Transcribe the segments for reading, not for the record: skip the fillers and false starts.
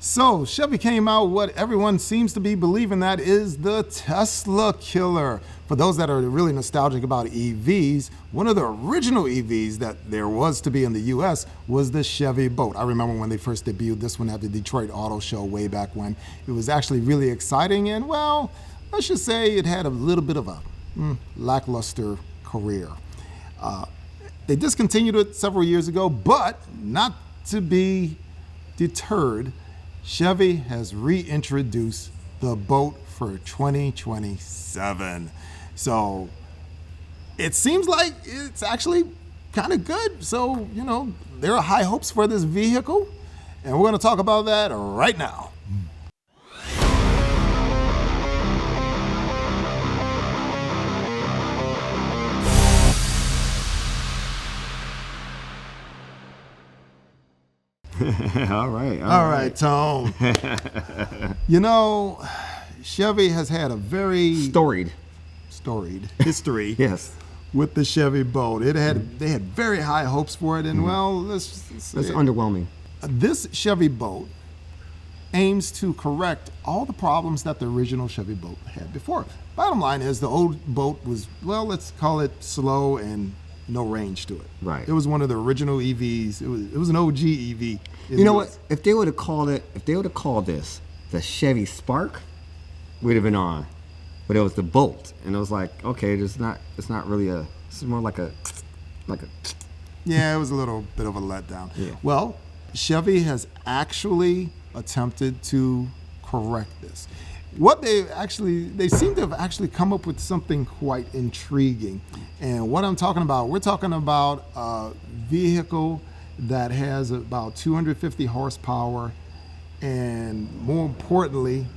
So Chevy came out with what everyone seems to be believing that is the Tesla killer. For those that are really nostalgic about EVs, one of the original EVs that there was to be in the US was the Chevy Bolt. I remember when they first debuted this one at the Detroit Auto Show way back when. It was actually really exciting and, well, let's just say it had a little bit of a lackluster career. They discontinued it several years ago, but not to be deterred, Chevy has reintroduced the Bolt for 2027. So it seems like it's actually kind of good. So, you know, there are high hopes for this vehicle, and we're going to talk about that right now. All right, Tone. You know, Chevy has had a very storied history yes. with the Chevy Bolt. They had very high hopes for it, and well, it's underwhelming. This Chevy Bolt aims to correct all the problems that the original Chevy Bolt had before. Bottom line is the old Bolt was, well, let's call it slow and no range to it. Right. It was one of the original EVs. It was an OG EV. You know what? If they would have called this the Chevy Spark, we'd have been on. But it was the Bolt, and it was like, okay, it's not really it's more like a. Yeah, it was a little bit of a letdown. Yeah. Well, Chevy has actually attempted to correct this. They seem to have actually come up with something quite intriguing. And what I'm talking about, we're talking about a vehicle that has about 250 horsepower, and more importantly,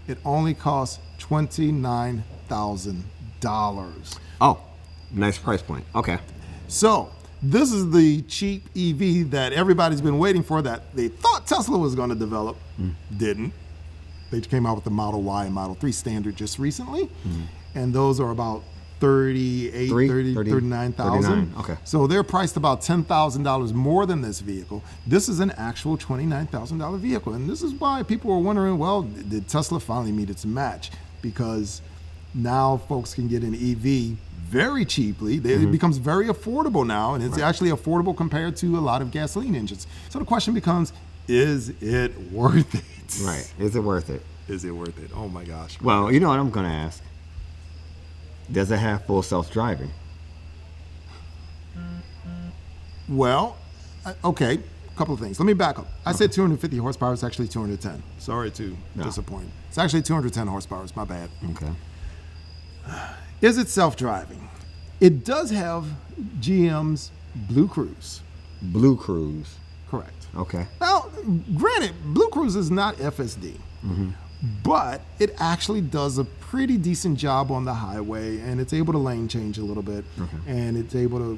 it only costs $29,000. Oh, nice price point. Okay. So this is the cheap EV that everybody's been waiting for, that they thought Tesla was going to develop, didn't. They came out with the Model Y and Model 3 standard just recently, and those are about $39,000. Okay. So they're priced about $10,000 more than this vehicle. This is an actual $29,000 vehicle, and this is why people are wondering, well, did Tesla finally meet its match? Because now folks can get an EV very cheaply. It becomes very affordable now, and it's actually affordable compared to a lot of gasoline engines. So the question becomes, is it worth it? Right. Is it worth it? Is it worth it? Oh my gosh. Well, you know what I'm going to ask? Does it have full self-driving? Well, okay, a couple of things. Let me back up. I said 250 horsepower. It's actually 210. Sorry to disappoint. It's actually 210 horsepower. It's my bad. Okay. Is it self-driving? It does have GM's Blue Cruise. Blue Cruise. Correct. Okay. Now, granted, Blue Cruise is not FSD, but it actually does a pretty decent job on the highway, and it's able to lane change a little bit, and it's able to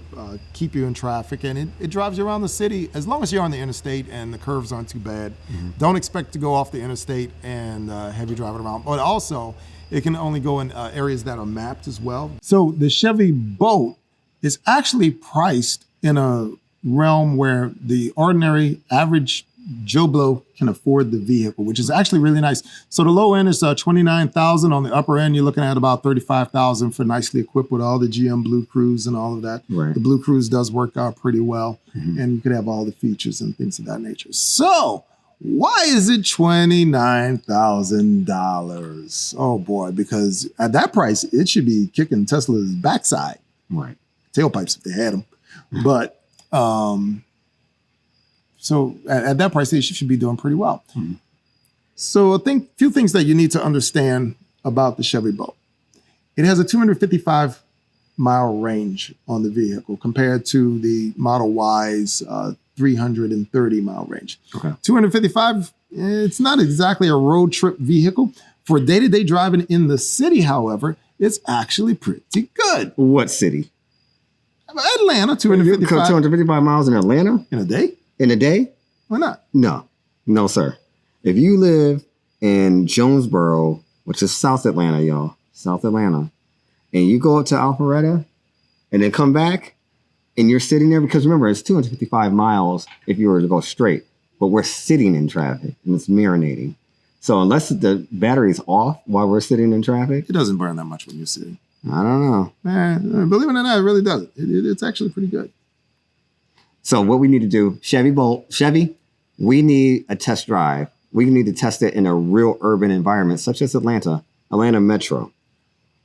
keep you in traffic, and it drives you around the city as long as you're on the interstate and the curves aren't too bad. Don't expect to go off the interstate and have you driving around, but also it can only go in areas that are mapped as well. So the Chevy Bolt is actually priced in a realm where the ordinary average Joe Blow can afford the vehicle, which is actually really nice. So the low end is $29,000. On the upper end, you're looking at about $35,000 for nicely equipped with all the GM Blue Cruise and all of that. Right. The Blue Cruise does work out pretty well, and you could have all the features and things of that nature. So why is it $29,000? Oh boy, because at that price, it should be kicking Tesla's backside. Right. Tailpipes if they had them. But so at that price, they should be doing pretty well. So I think a few things that you need to understand about the Chevy Bolt. It has a 255-mile range on the vehicle compared to the Model Y's 330-mile range. Okay. 255, it's not exactly a road trip vehicle. For day-to-day driving in the city, however, it's actually pretty good. What city? Atlanta, 255. 255 miles in Atlanta? In a day? In a day? Why not? No, sir. If you live in Jonesboro, which is South Atlanta, y'all, South Atlanta, and you go up to Alpharetta and then come back and you're sitting there, because remember, it's 255 miles if you were to go straight. But but we're sitting in traffic and it's marinating. So unless the battery's off while we're sitting in traffic, It doesn't burn that much when you're sitting. I don't know. Believe it or not, it really doesn't. It's actually pretty good. So what we need to do, Chevy, we need a test drive. We need to test it in a real urban environment, such as Atlanta Metro.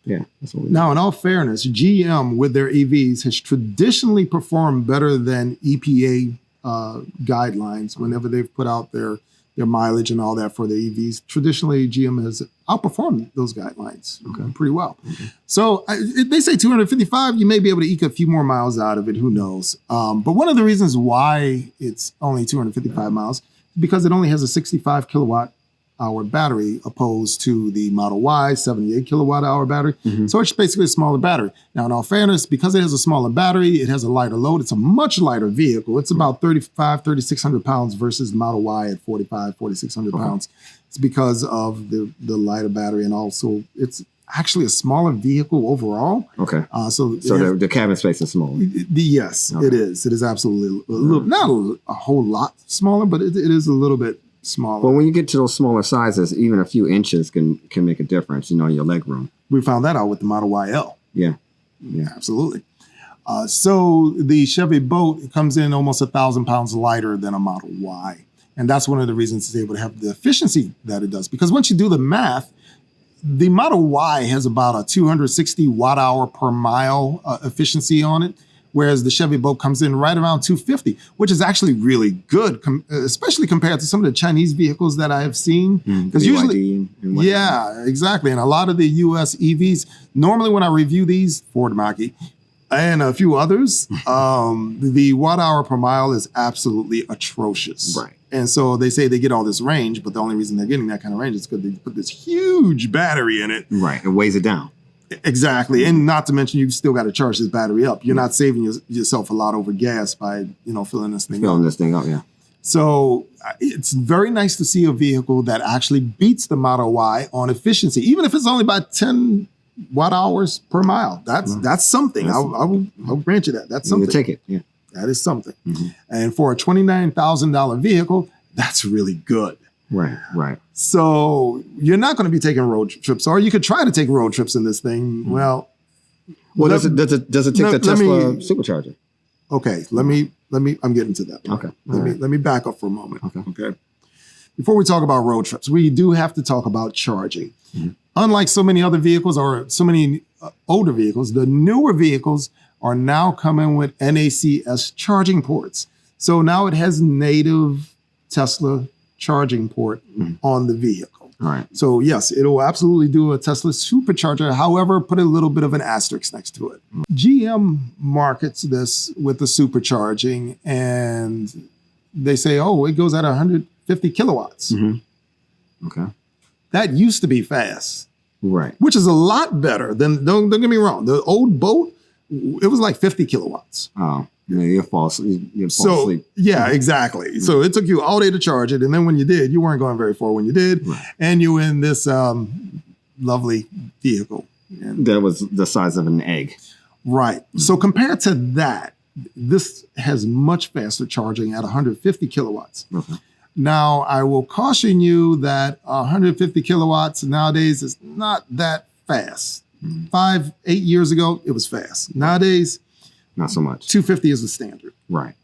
Yeah, that's what we need. Now, in all fairness, GM with their EVs has traditionally performed better than EPA guidelines whenever they've put out their mileage and all that for the EVs. Traditionally, GM has outperformed those guidelines pretty well. So they say 255, you may be able to eke a few more miles out of it. Who knows? But one of the reasons why it's only 255 miles is because it only has a 65 kilowatt hour battery opposed to the Model Y 78 kilowatt hour battery. So it's basically a smaller battery. Now, in all fairness, because it has a smaller battery, it has a lighter load. It's a much lighter vehicle. It's about 3,600 pounds versus the Model Y at 4,600 pounds. It's because of the lighter battery, and also it's actually a smaller vehicle overall. Okay. So the cabin space is smaller. Yes, it is. It is absolutely a little, not a whole lot smaller, but it is a little bit smaller. Well, when you get to those smaller sizes, even a few inches can make a difference, your leg room. We found that out with the Model YL. Yeah. Absolutely. So the Chevy Bolt comes in almost 1,000 pounds lighter than a Model Y. And that's one of the reasons it's able to have the efficiency that it does. Because once you do the math, the Model Y has about a 260 watt hour per mile efficiency on it, whereas the Chevy Bolt comes in right around 250, which is actually really good, especially compared to some of the Chinese vehicles that I have seen. Because usually, yeah, exactly. And a lot of the U.S. EVs, normally when I review these, Ford Mach-E, and a few others, the watt hour per mile is absolutely atrocious. Right. And so they say they get all this range, but the only reason they're getting that kind of range is because they put this huge battery in it. Right. It weighs it down. Exactly. And not to mention, you've still got to charge this battery up. You're not saving yourself a lot over gas by, filling this thing up. Yeah. So it's very nice to see a vehicle that actually beats the Model Y on efficiency, even if it's only by 10 watt hours per mile. That's something. I'll grant you that. That's something. You take it. Yeah. That is something. And for a $29,000 vehicle, that's really good. Right. So you're not going to be taking road trips, or you could try to take road trips in this thing. Well, does it take the Tesla Supercharger? Okay, let me. I'm getting to that. Okay. Let me back up for a moment. Okay. Before we talk about road trips, we do have to talk about charging. Unlike so many other vehicles or so many older vehicles, the newer vehicles are now coming with NACS charging ports. So now it has native Tesla charging port on the vehicle. All right. So yes, it'll absolutely do a Tesla Supercharger. However, put a little bit of an asterisk next to it. GM markets this with the supercharging, and they say, oh, it goes at 150 kilowatts. Okay. That used to be fast. Right. Which is a lot better than, don't get me wrong, the old Bolt, it was like 50 kilowatts. Oh. Yeah, you'll fall asleep. Yeah, exactly. So it took you all day to charge it. And then when you did, you weren't going very far when you did. Right. And you were in this lovely vehicle. That was the size of an egg. Right. So compared to that, this has much faster charging at 150 kilowatts. Okay. Now, I will caution you that 150 kilowatts nowadays is not that fast. 5-8 years ago, it was fast. Nowadays, not so much. 250 is the standard. Right.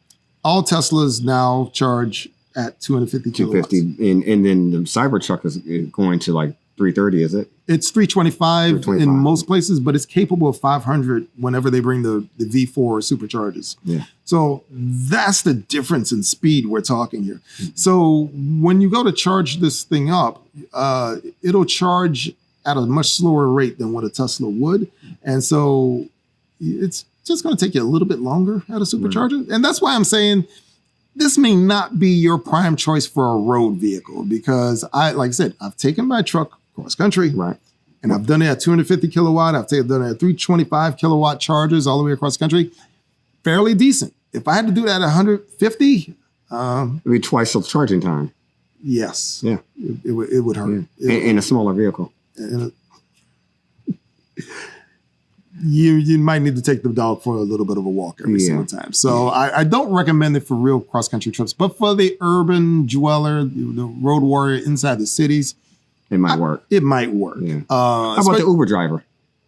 All Teslas now charge at 250 kilowatts. 250, and then the Cybertruck is going to like 330, is it? It's 325 in most places, but it's capable of 500 whenever they bring the V4 superchargers. Yeah. So that's the difference in speed we're talking here. So when you go to charge this thing up, it'll charge at a much slower rate than what a Tesla would. And so it's just going to take you a little bit longer at a supercharger. Right. And that's why I'm saying this may not be your prime choice for a road vehicle, because like I said, I've taken my truck cross country, right, and I've done it at 250 kilowatt. I've done it at 325 kilowatt chargers all the way across country. Fairly decent. If I had to do that at 150, it'd be twice the charging time. Yes. Yeah. It would hurt. In a smaller vehicle. you might need to take the dog for a little bit of a walk every single time. So I don't recommend it for real cross-country trips, but for the urban dweller, the road warrior inside the cities, it might work. It might work. Yeah. How about the Uber driver?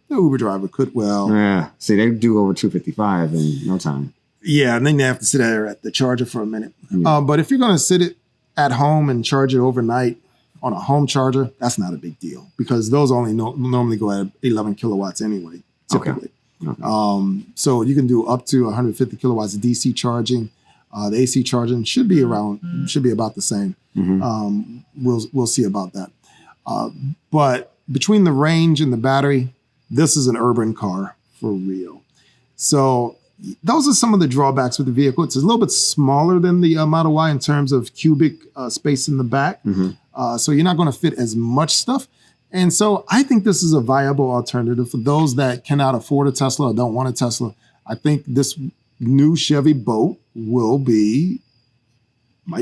The Uber driver could Yeah. See, they do over 255 in no time. Yeah, and then you have to sit there at the charger for a minute. Yeah. But if you're going to sit it at home and charge it overnight on a home charger, that's not a big deal because those only normally go at 11 kilowatts anyway, typically. Okay. So you can do up to 150 kilowatts of DC charging. The AC charging should be about the same. We'll see about that. But between the range and the battery, this is an urban car for real. So those are some of the drawbacks with the vehicle. It's a little bit smaller than the Model Y in terms of cubic space in the back. So you're not going to fit as much stuff. And so I think this is a viable alternative for those that cannot afford a Tesla or don't want a Tesla. I think this new Chevy Bolt might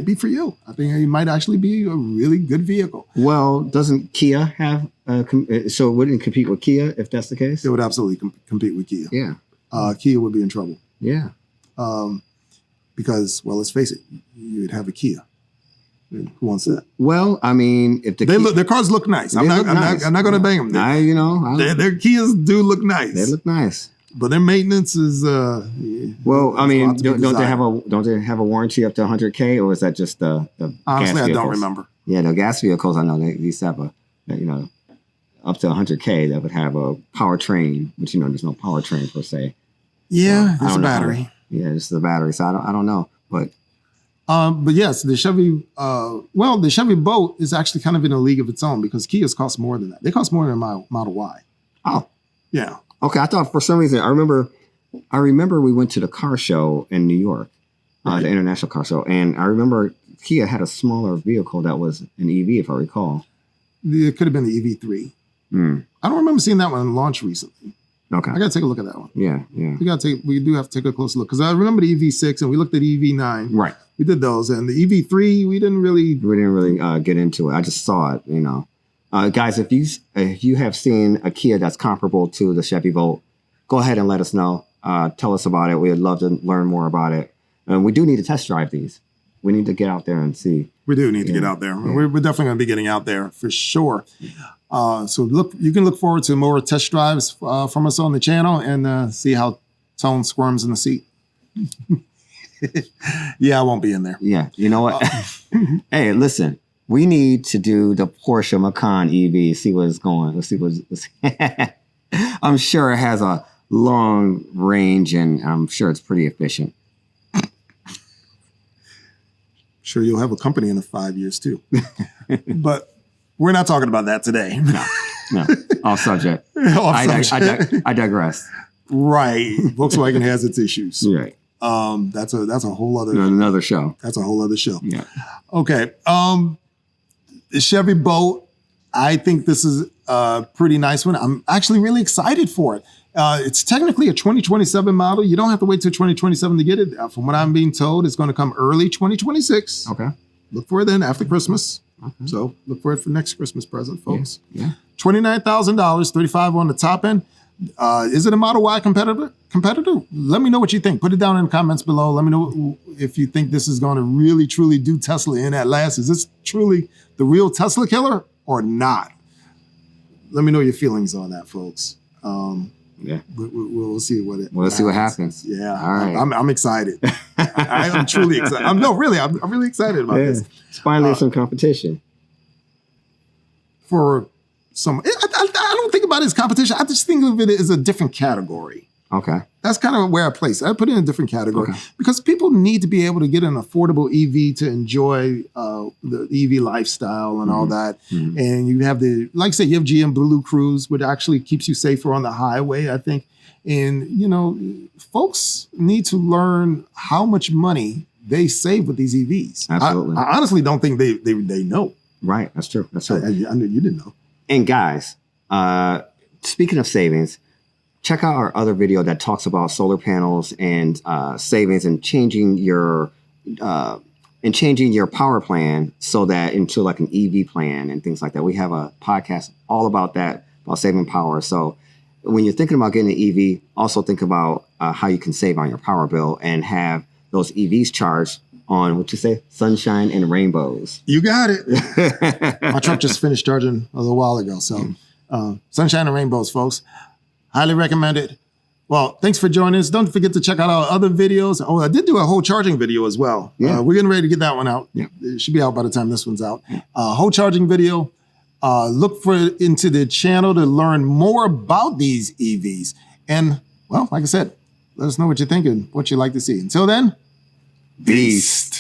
be for you. I think it might actually be a really good vehicle. Well, doesn't Kia have, so it wouldn't compete with Kia if that's the case? It would absolutely compete with Kia. Yeah. Kia would be in trouble. Yeah. Because, well, let's face it, you'd have a Kia. Who wants that? Well, I mean, if their cars look nice. I'm not going to bang them. Their Kias do look nice. They look nice. But their maintenance is well. I mean, don't they have a warranty up to 100K, or is that just the honestly? Gas I don't remember. Yeah, the gas vehicles. I know they used to have up to 100K that would have a powertrain, but there's no powertrain per se. Yeah, so, it's a battery. It's the battery. So I don't know, but yes, the Chevy. The Chevy Bolt is actually kind of in a league of its own because Kias cost more than that. They cost more than a Model Y. Oh, yeah. Okay, I thought for some reason I remember we went to the car show in New York, the International Car Show, and I remember Kia had a smaller vehicle that was an EV, if I recall. It could have been the EV3. I don't remember seeing that one launch recently. Okay, I got to take a look at that one. Yeah. We do have to take a closer look because I remember the EV6 and we looked at EV9. Right. We did those, and the EV3 we didn't really get into it. I just saw it, Guys, if you have seen a Kia that's comparable to the Chevy Bolt, go ahead and let us know. Tell us about it. We'd love to learn more about it. And we do need to test drive these. We need to get out there and see. We do need to get out there. Yeah. We're definitely going to be getting out there for sure. So you can look forward to more test drives from us on the channel and see how Tone squirms in the seat. Yeah, I won't be in there. Yeah, you know what? Hey, listen. We need to do the Porsche Macan EV, see where it's going. Let's see what's I'm sure it has a long range and I'm sure it's pretty efficient. Sure, you'll have a company in 5 years too. But we're not talking about that today. No. Off subject. I digress. Right. Volkswagen has its issues. Right. That's a whole other another show. That's a whole other show. Yeah. Okay. The Chevy Bolt, I think this is a pretty nice one. I'm actually really excited for it. It's technically a 2027 model. You don't have to wait till 2027 to get it. From what I'm being told, it's going to come early 2026. Okay. Look for it then after Christmas. Okay. So look for it for next Christmas present, folks. Yeah. $29,000, $35,000 on the top end. Is it a Model Y competitor? Let me know what you think. Put it down in the comments below. Let me know if you think this is going to really, truly do Tesla in at last. Is this truly the real Tesla killer or not? Let me know your feelings on that, folks. Yeah, we'll see We'll see what happens. Yeah, all right. I'm excited. I'm truly excited. I'm really excited about this. It's finally some competition for some. I don't think about it as competition. I just think of it as a different category. Okay. That's kind of where I place it. I put it in a different category because people need to be able to get an affordable EV to enjoy the EV lifestyle and all that. Mm-hmm. And you have like I said, you have GM Blue Cruise, which actually keeps you safer on the highway, I think. And, folks need to learn how much money they save with these EVs. Absolutely. I honestly don't think they know. Right. That's true. I knew you didn't know. And guys, speaking of savings, check out our other video that talks about solar panels and savings and changing your power plan so that into like an EV plan and things like that. We have a podcast all about that, about saving power. So when you're thinking about getting an EV, also think about how you can save on your power bill and have those EVs charged on, what you say, sunshine and rainbows. You got it. My truck just finished charging a little while ago. So sunshine and rainbows, folks. Highly recommend it. Well, thanks for joining us. Don't forget to check out our other videos. Oh, I did do a whole charging video as well. Yeah. We're getting ready to get that one out. Yeah. It should be out by the time this one's out. Whole charging video. Look into the channel to learn more about these EVs. And, well, like I said, let us know what you're thinking, what you'd like to see. Until then, Beast.